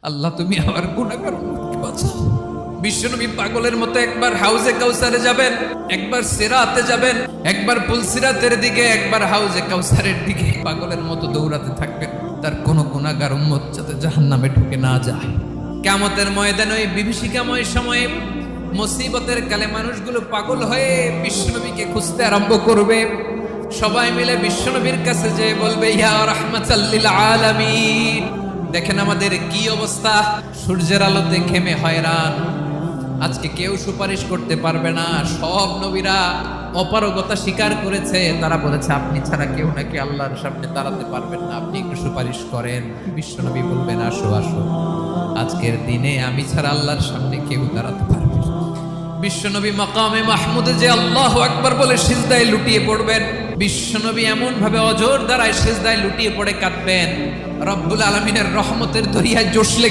আল্লাহ তুমি আমার গুনাহগার উম্মতকে বাঁচাও। বিশ্বনবী পাগলের মতো একবার হাউজে কাউসারে যাবেন, একবার সিরাতে যাবেন, একবার পুলসিরাতের দিকে, একবার হাউজে কাউসারের দিকে পাগলের মতো দৌড়াতে থাকবেন, তার কোনো গুনাহগার উম্মত যাতে জাহান্নামে ঢুকে না যায়। কিয়ামতের ময়দানে ওই বিভীষিকাময় সময়ে মুসিবতের কালে মানুষগুলো পাগল হয়ে বিশ্বনবীকে খুঁজতে আরম্ভ করবে। সবাই মিলে বিশ্বনবীর কাছে যেয়ে বলবে, ইয়া রাহমাতাল লিল আলামিন, দেখেন আমাদের কি অবস্থা, সূর্যের আলোতে ঘেমে হয়রান, আজকে কেউ সুপারিশ করতে পারবে না। সব নবীরা অপারগতা স্বীকার করেছে, তারা বলেছে আপনি ছাড়া কেউ নাকি আল্লাহর সামনে দাঁড়াতে পারবেন না, আপনি একটু সুপারিশ করেন। বিশ্বনবী বলবেন, আসো আসো, আজকের দিনে আমি ছাড়া আল্লাহর সামনে কেউ দাঁড়াতে পারবে না। বিশ্বনবী মাকামে মাহমুদে যে আল্লাহু আকবার বলে সিজদায় লুটিয়ে পড়বেন, বিশ্বনবী এমন ভাবে অজর দ্বারায় সিজদায় লুটিয়ে পড়ে কাঁদবেন, রব্বুল আলামিনের রহমতের দরিয়ায় জোশ লেগে